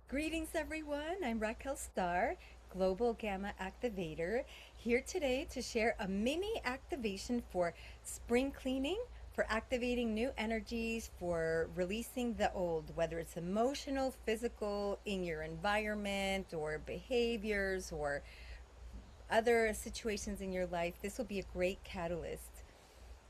Greetings, everyone. I'm RahQuel Star, Global Gamma Activator, here today to share a mini activation for spring cleaning, for activating new energies, for releasing the old, whether it's emotional, physical, in your environment, or behaviors, or other situations in your life. This will be a great catalyst.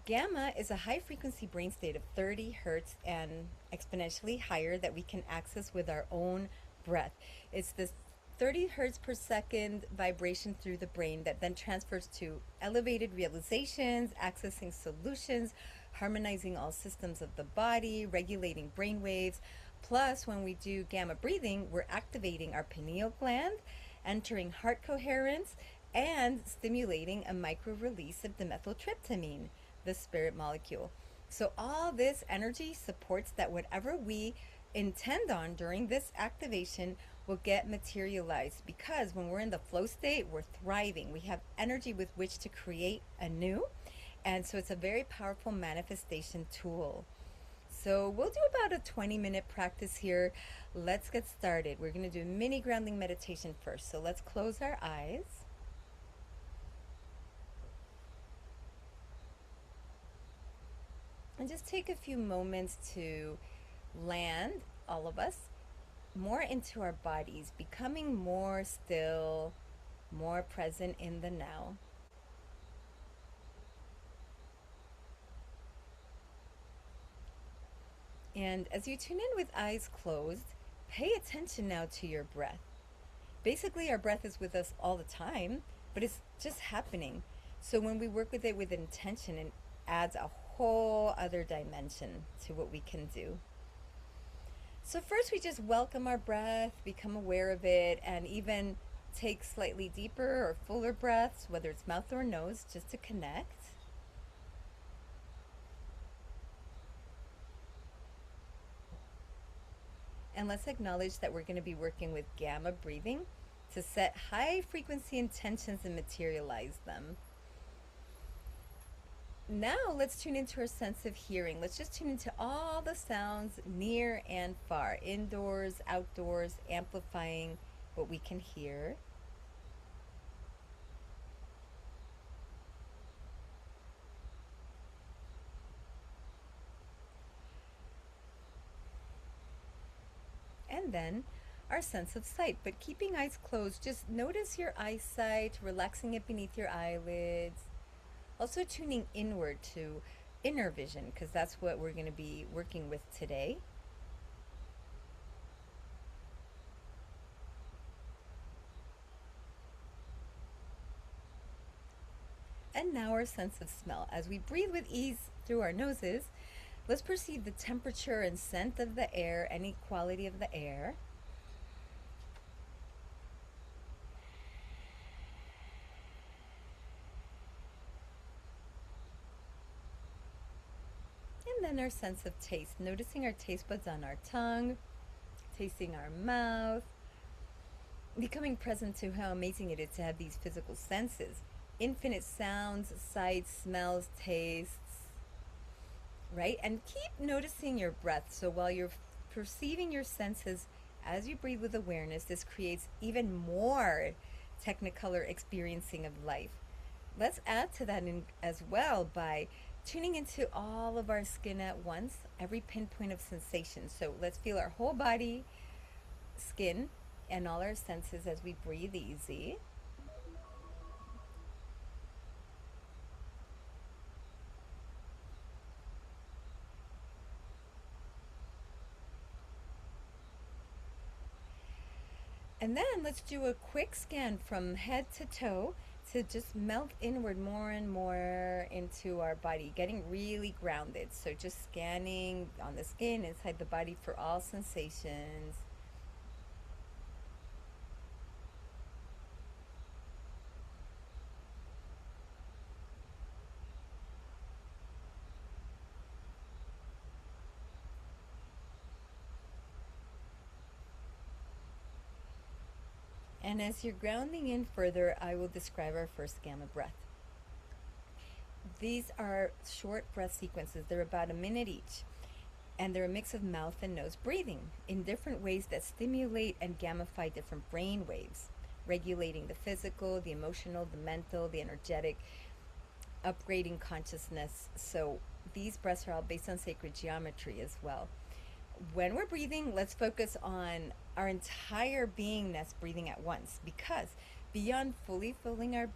Gamma is a high frequency brain state of 30 hertz and exponentially higher that we can access with our own breath. It's this 30 hertz per second vibration through the brain that then transfers to elevated realizations, accessing solutions, harmonizing all systems of the body, regulating brain waves. Plus, when we do gamma breathing, we're activating our pineal gland, entering heart coherence, and stimulating a micro release of dimethyltryptamine, the spirit molecule. So all this energy supports that whatever we intend on during this activation will get materialized, because when we're in the flow state, we're thriving. We have energy with which to create anew. And so it's a very powerful manifestation tool. So we'll do about a 20-minute practice here. Let's get started. We're going to do a mini grounding meditation first. So let's close our eyes. And just take a few moments to land, all of us, more into our bodies, becoming more still, more present in the now. And as you tune in with eyes closed, pay attention now to your breath. Basically, our breath is with us all the time, but it's just happening. So when we work with it with intention, it adds a whole other dimension to what we can do. So first we just welcome our breath, become aware of it, and even take slightly deeper or fuller breaths, whether it's mouth or nose, just to connect. And let's acknowledge that we're going to be working with gamma breathing to set high frequency intentions and materialize them. Now let's tune into our sense of hearing. Let's just tune into all the sounds near and far, indoors, outdoors, amplifying what we can hear. And then our sense of sight, but keeping eyes closed. Just notice your eyesight, relaxing it beneath your eyelids. Also tuning inward to inner vision, because that's what we're going to be working with today. And now our sense of smell. As we breathe with ease through our noses, let's perceive the temperature and scent of the air, any quality of the air. And then our sense of taste, noticing our taste buds on our tongue, tasting our mouth, becoming present to how amazing it is to have these physical senses. Infinite sounds, sights, smells, tastes, right? And keep noticing your breath. So while you're perceiving your senses as you breathe with awareness, this creates even more technicolor experiencing of life. Let's add to that as well by tuning into all of our skin at once, every pinpoint of sensation. So let's feel our whole body, skin, and all our senses as we breathe easy. And then let's do a quick scan from head to toe to just melt inward more and more into our body, getting really grounded. So just scanning on the skin, inside the body for all sensations. And as you're grounding in further, I will describe our first gamma breath. These are short breath sequences. They're about a minute each. And they're a mix of mouth and nose breathing in different ways that stimulate and gamify different brain waves, regulating the physical, the emotional, the mental, the energetic, upgrading consciousness. So these breaths are all based on sacred geometry as well. When we're breathing, let's focus on our entire beingness breathing at once, because beyond fully filling our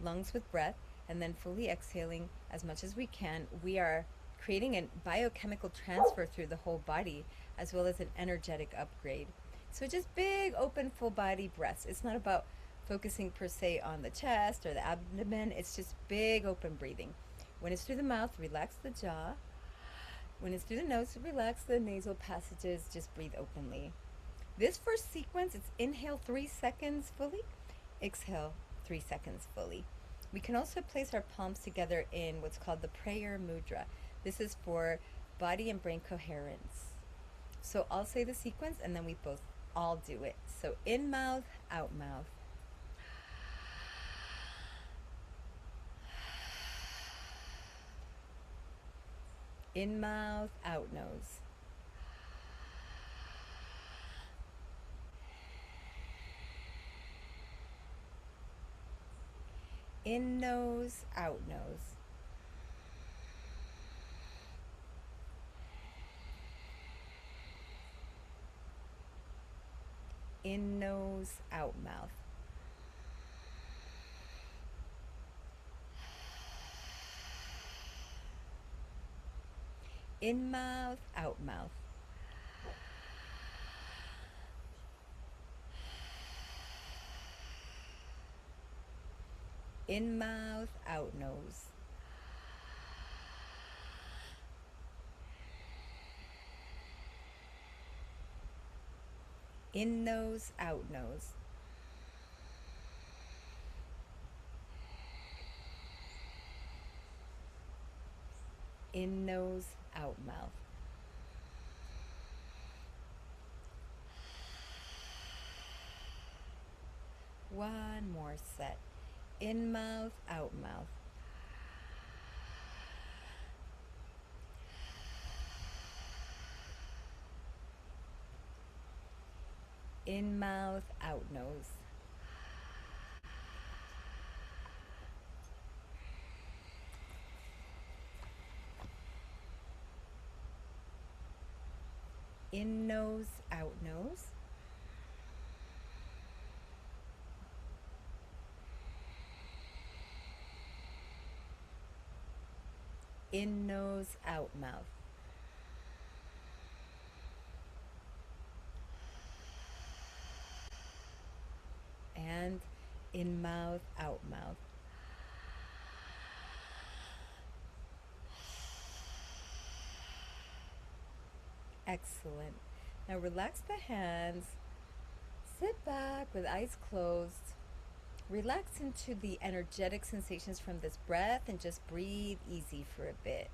lungs with breath and then fully exhaling as much as we can, we are creating a biochemical transfer through the whole body as well as an energetic upgrade. So just big open full body breaths. It's not about focusing per se on the chest or the abdomen. It's just big open breathing. When it's through the mouth, relax the jaw. When it's through the nose, relax the nasal passages, just breathe openly. This first sequence, it's inhale 3 seconds fully, exhale 3 seconds fully. We can also place our palms together in what's called the prayer mudra. This is for body and brain coherence. So I'll say the sequence and then we both all do it. So in mouth, out mouth. In mouth, out nose. In nose, out nose. In nose, out mouth. In mouth, out mouth. In mouth, out nose. In nose, out nose. In nose, out mouth. One more set. In mouth, out mouth. In mouth, out nose. In nose, out nose. In nose, out mouth. And in mouth, out mouth. Excellent. Now relax the hands. Sit back with eyes closed. Relax into the energetic sensations from this breath and just breathe easy for a bit.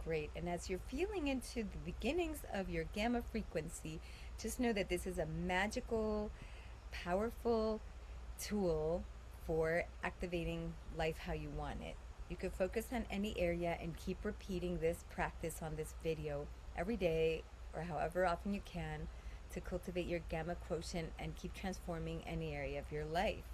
Great. And as you're feeling into the beginnings of your gamma frequency, just know that this is a magical, powerful tool for activating life how you want it. You could focus on any area and keep repeating this practice on this video every day or however often you can to cultivate your gamma quotient and keep transforming any area of your life.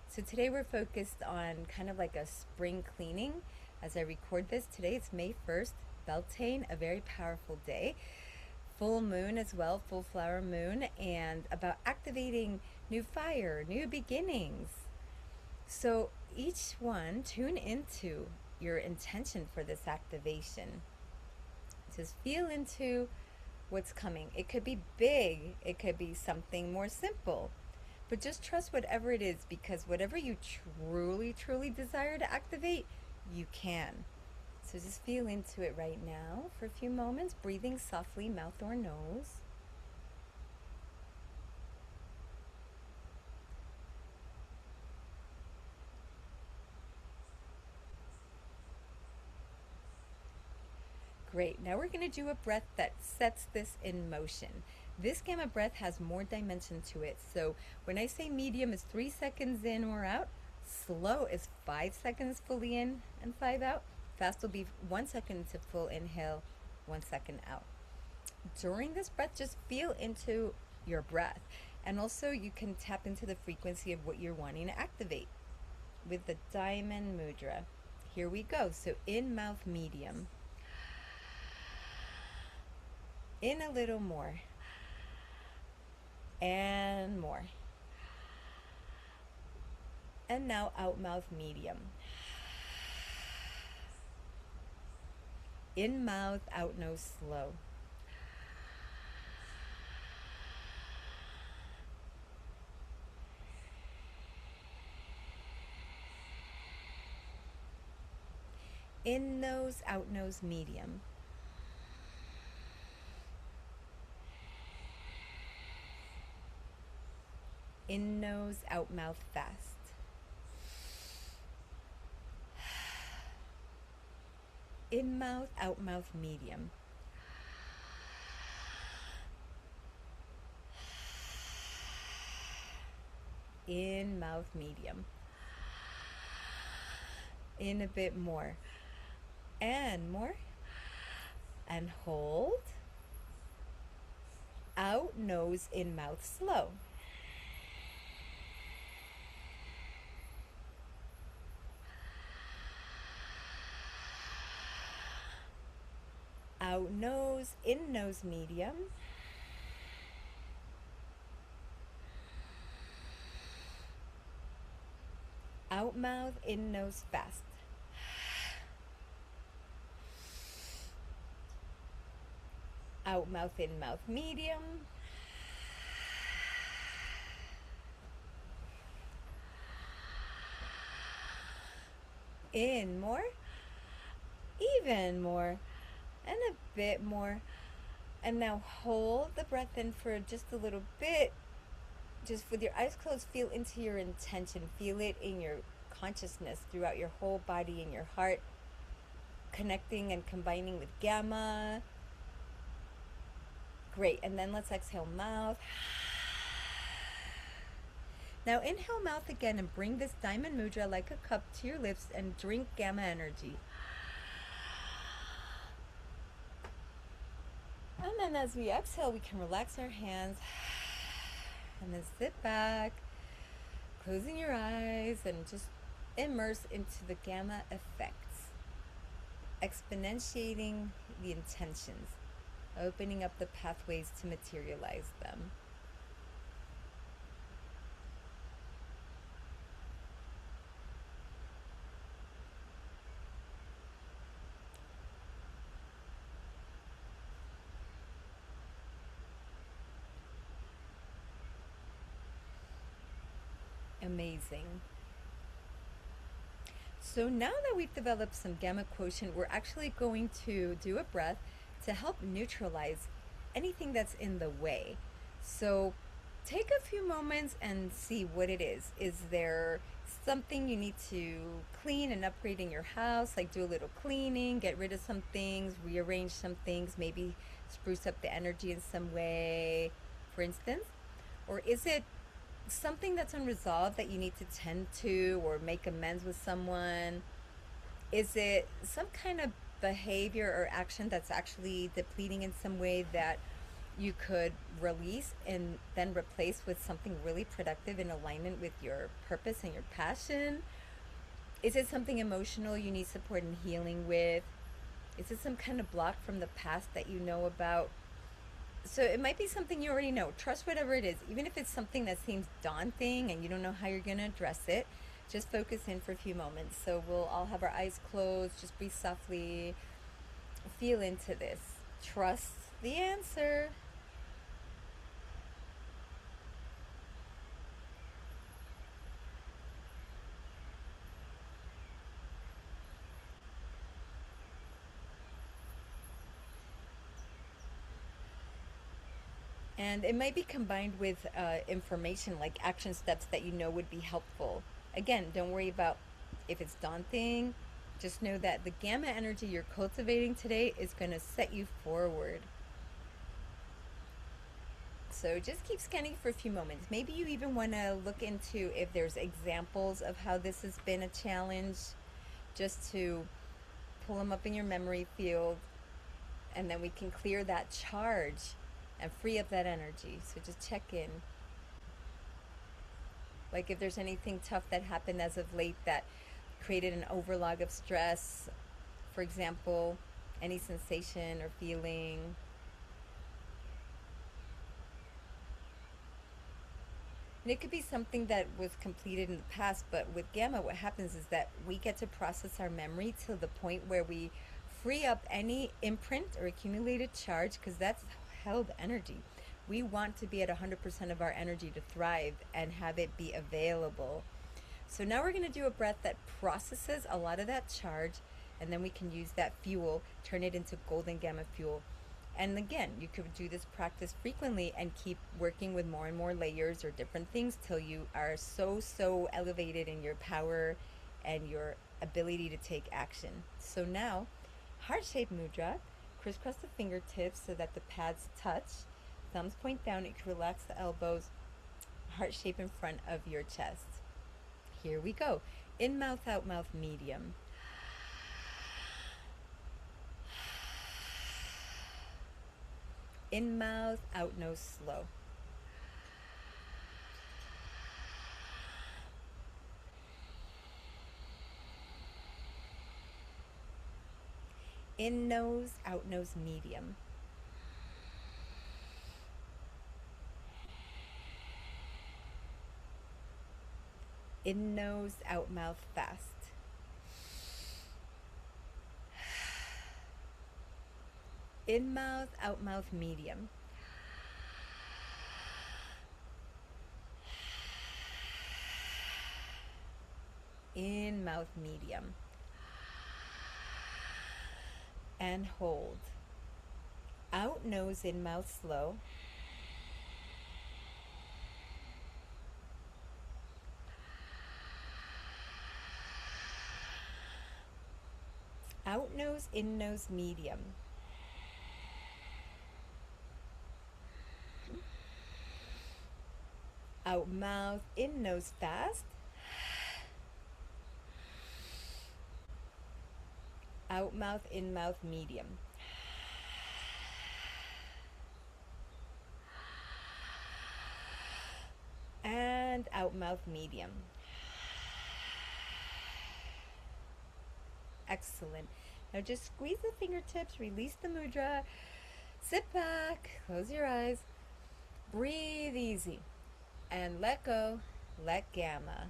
So today we're focused on kind of like a spring cleaning. As I record this, today it's May 1st, Beltaine, a very powerful day. Full moon as well, full flower moon, and about activating new fire, new beginnings. So each one, tune into your intention for this activation. Just feel into what's coming. It could be big, it could be something more simple. But just trust whatever it is, because whatever you truly, truly desire to activate, you can. So just feel into it right now for a few moments, breathing softly, mouth or nose. Great. Now we're going to do a breath that sets this in motion. This gamma breath has more dimension to it. So when I say medium is 3 seconds in or out, slow is 5 seconds fully in and 5 out. Fast will be 1 second to full inhale, 1 second out. During this breath, just feel into your breath. And also you can tap into the frequency of what you're wanting to activate with the diamond mudra. Here we go. So in mouth medium. In a little more. And more. And now out mouth medium. In mouth, out nose slow. In nose, out nose medium. In nose, out mouth fast. In mouth, out mouth medium. In mouth medium. In a bit more. And more. And hold. Out nose, in mouth slow. Out nose, in nose medium. Out mouth, in nose fast. Out mouth, in mouth medium. In more. Even more. And a bit more. And now hold the breath in for just a little bit. Just with your eyes closed, feel into your intention. Feel it in your consciousness throughout your whole body and your heart. Connecting and combining with gamma. Great. And then let's exhale mouth. Now inhale mouth again and bring this diamond mudra like a cup to your lips and drink gamma energy. And then as we exhale, we can relax our hands and then sit back, closing your eyes and just immerse into the gamma effects, exponentiating the intentions, opening up the pathways to materialize them. Amazing. So now that we've developed some gamma quotient, we're actually going to do a breath to help neutralize anything that's in the way. So take a few moments and see what it is. Is there something you need to clean and upgrade in your house? Like do a little cleaning, get rid of some things, rearrange some things, maybe spruce up the energy in some way, for instance? Or is it something that's unresolved that you need to tend to or make amends with someone? Is it some kind of behavior or action that's actually depleting in some way that you could release and then replace with something really productive in alignment with your purpose and your passion? Is it something emotional you need support and healing with? Is it some kind of block from the past that you know about? So it might be something you already know. Trust whatever it is. Even if it's something that seems daunting and you don't know how you're going to address it, just focus in for a few moments. So we'll all have our eyes closed. Just breathe softly. Feel into this. Trust the answer. And it might be combined with information like action steps that you know would be helpful. Again, don't worry about if it's daunting. Just know that the gamma energy you're cultivating today is going to set you forward. So just keep scanning for a few moments. Maybe you even want to look into if there's examples of how this has been a challenge, just to pull them up in your memory field, and then we can clear that charge and free up that energy. So just check in. Like if there's anything tough that happened as of late that created an overlog of stress, for example, any sensation or feeling. And it could be something that was completed in the past, but with gamma, what happens is that we get to process our memory to the point where we free up any imprint or accumulated charge, because that's held energy. We want to be at 100% of our energy to thrive and have it be available. So now we're going to do a breath that processes a lot of that charge, and then we can use that fuel, turn it into golden gamma fuel. And again, you could do this practice frequently and keep working with more and more layers or different things till you are so elevated in your power and your ability to take action. So now, heart-shaped mudra, crisscross the fingertips so that the pads touch. Thumbs point down, you can relax the elbows, heart shape in front of your chest. Here we go. In mouth, out mouth, medium. In mouth, out nose, slow. In nose, out nose, medium. In nose, out mouth, fast. In mouth, out mouth, medium. In mouth, medium. And hold. Out nose, in mouth, slow. Out nose, in nose, medium. Out mouth, in nose, fast. Out mouth, in mouth, medium. And out mouth, medium. Excellent. Now just squeeze the fingertips, release the mudra, sit back, close your eyes, breathe easy, and let go, let gamma.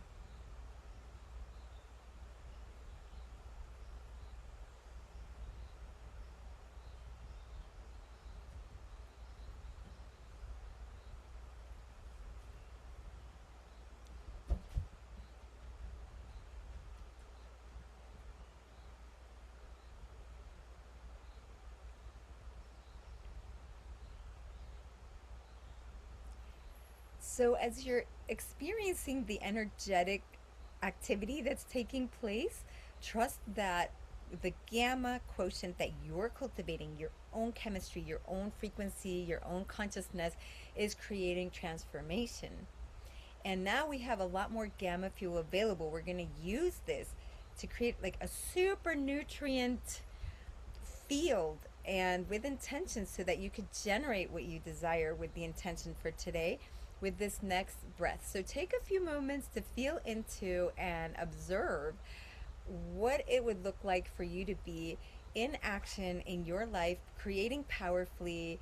So as you're experiencing the energetic activity that's taking place, trust that the gamma quotient that you're cultivating, your own chemistry, your own frequency, your own consciousness, is creating transformation. And now we have a lot more gamma fuel available. We're going to use this to create like a super nutrient field and with intention so that you could generate what you desire with the intention for today with this next breath. So take a few moments to feel into and observe what it would look like for you to be in action in your life, creating powerfully,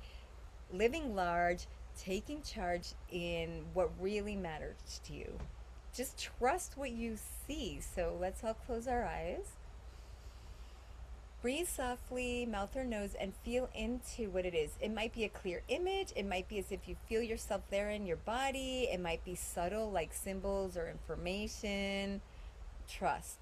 living large, taking charge in what really matters to you. Just trust what you see. So let's all close our eyes. Breathe softly, mouth or nose, and feel into what it is. It might be a clear image. It might be as if you feel yourself there in your body. It might be subtle, like symbols or information. Trust.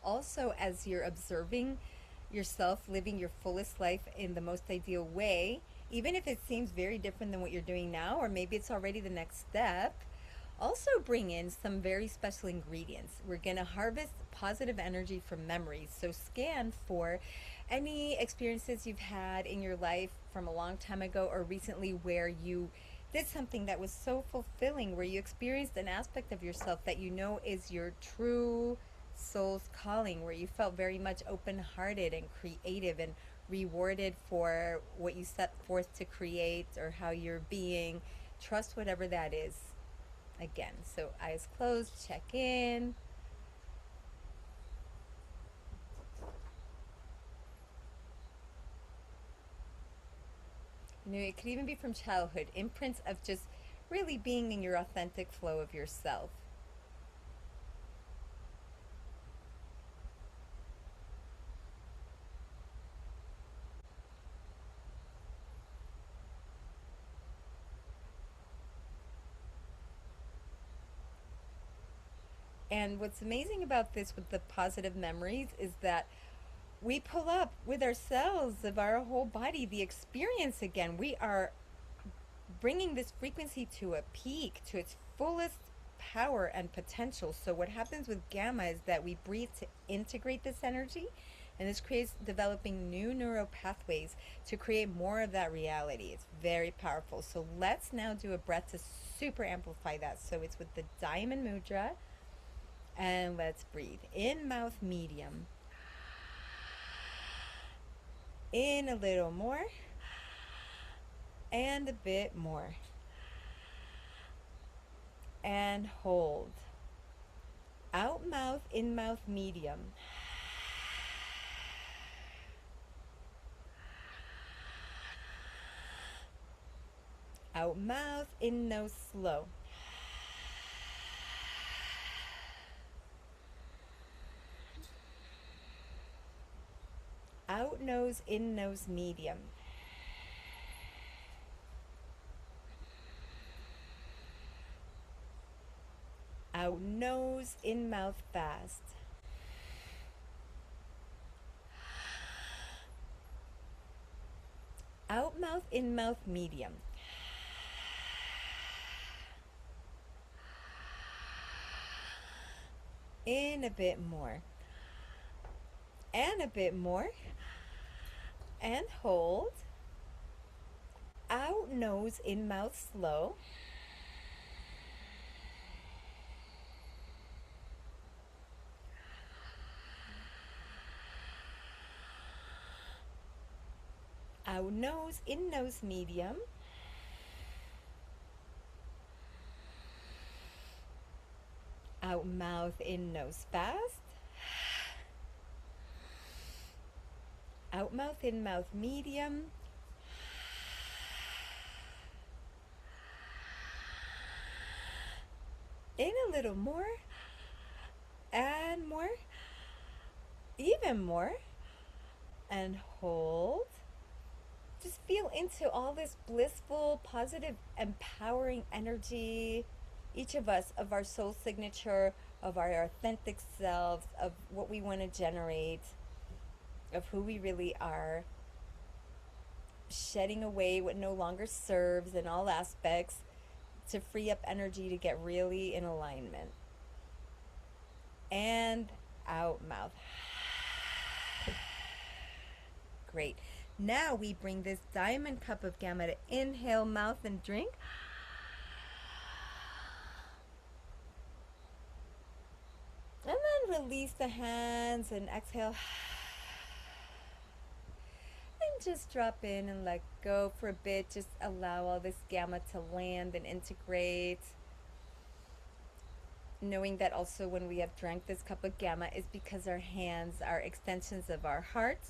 also as you're observing yourself living your fullest life in the most ideal way, even if it seems very different than what you're doing now, or maybe it's already the next step, also bring in some very special ingredients. We're going to harvest positive energy from memories. So scan for any experiences you've had in your life from a long time ago or recently where you did something that was so fulfilling, where you experienced an aspect of yourself that you know is your true soul's calling, where you felt very much open hearted and creative and rewarded for what you set forth to create or how you're being. Trust whatever that is again. So eyes closed, check in. You know, it could even be from childhood, imprints of just really being in your authentic flow of yourself. And what's amazing about this with the positive memories is that we pull up with ourselves of our whole body the experience again. We are bringing this frequency to a peak, to its fullest power and potential. So what happens with gamma is that we breathe to integrate this energy, and this creates developing new neural pathways to create more of that reality. It's very powerful. So let's now do a breath to super amplify that. So it's with the diamond mudra, and let's breathe in mouth medium, in a little more, and a bit more, and hold. Out mouth, in mouth medium. Out mouth, in nose slow. Out nose, in nose medium. Out nose, in mouth fast. Out mouth, in mouth medium. In a bit more. And a bit more. And hold. Out nose, in mouth slow. Out nose, in nose medium. Out mouth, in nose fast. Out mouth, in mouth medium. In a little more. And more. Even more. And hold. Just feel into all this blissful, positive, empowering energy. Each of us, of our soul signature, of our authentic selves, of what we want to generate, of who we really are, shedding away what no longer serves in all aspects to free up energy to get really in alignment. And out mouth. Great. Now we bring this diamond cup of gamma to inhale mouth and drink. And then release the hands and exhale. And just drop in and let go for a bit. Just allow all this gamma to land and integrate. Knowing that also when we have drank this cup of gamma is because our hands are extensions of our heart,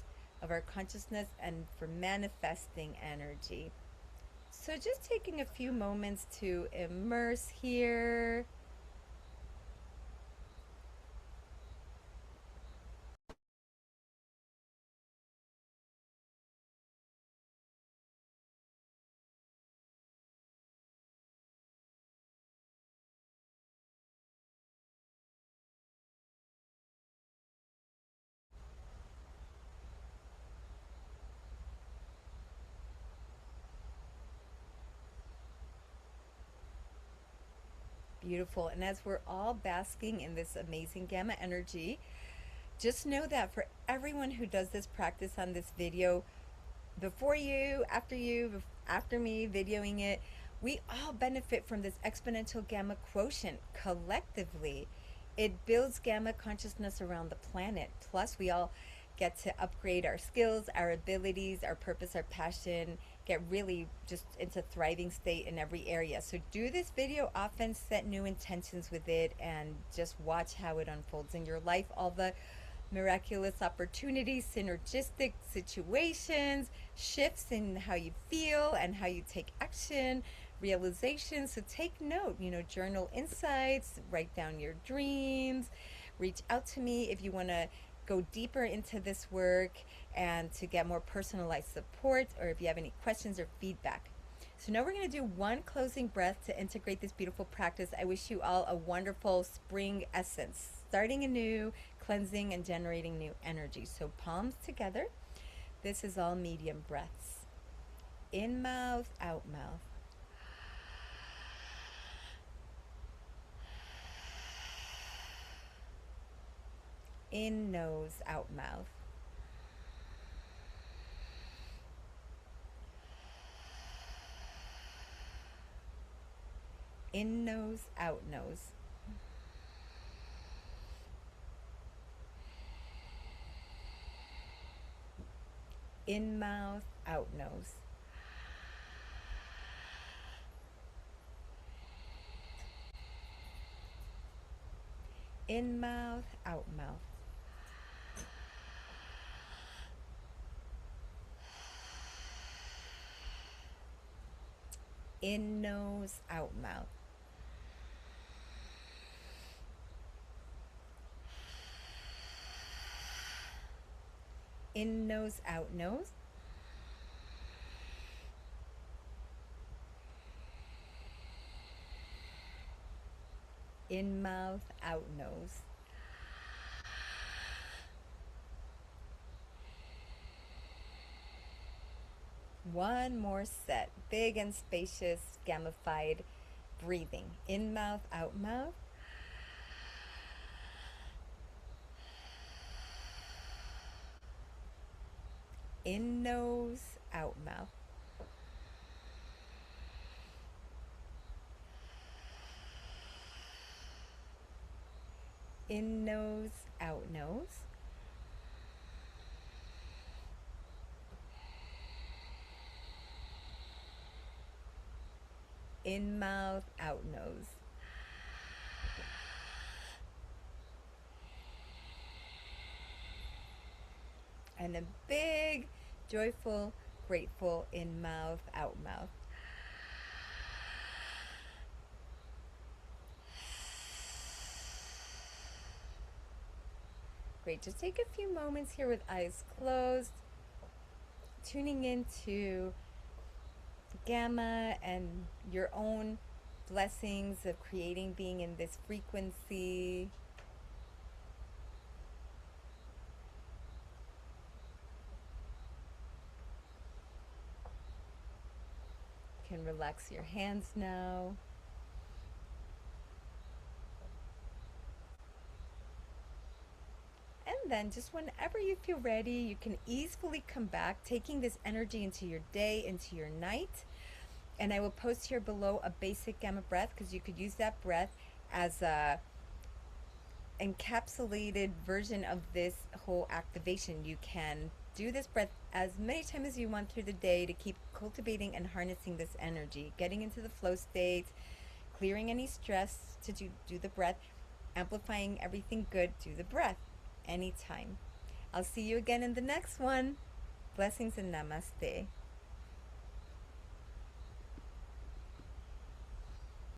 of our consciousness, and for manifesting energy. So just taking a few moments to immerse here. Beautiful. And as we're all basking in this amazing gamma energy, just know that for everyone who does this practice on this video, before you, after me videoing it, we all benefit from this exponential gamma quotient collectively. It builds gamma consciousness around the planet. Plus, we all get to upgrade our skills, our abilities, our purpose, our passion, get really just into thriving state in every area. So do this video often, set new intentions with it, and just watch how it unfolds in your life. All the miraculous opportunities, synergistic situations, shifts in how you feel and how you take action, realizations. So take note, journal insights, write down your dreams, reach out to me if you want to go deeper into this work and to get more personalized support, or if you have any questions or feedback. So now we're going to do one closing breath to integrate this beautiful practice. I wish you all a wonderful spring essence, starting anew, cleansing and generating new energy. So palms together. This is all medium breaths. In mouth, out mouth. In nose, out mouth. In nose, out nose. In mouth, out nose. In mouth, out mouth. In nose, out mouth. In nose, out nose. In mouth, out nose. One more set. Big and spacious, gamified breathing. In mouth, out mouth. In nose, out mouth. In nose, out nose. In mouth, out nose. And a big, joyful, grateful in mouth, out mouth. Great. Just take a few moments here with eyes closed, tuning into gamma and your own blessings of creating, being in this frequency. You can relax your hands now. And then just whenever you feel ready, you can easily come back, taking this energy into your day, into your night. And I will post here below a basic gamma breath, because you could use that breath as a encapsulated version of this whole activation. You can do this breath as many times as you want through the day to keep cultivating and harnessing this energy, getting into the flow state, clearing any stress to do the breath, amplifying everything good, do the breath anytime. I'll see you again in the next one. Blessings and namaste.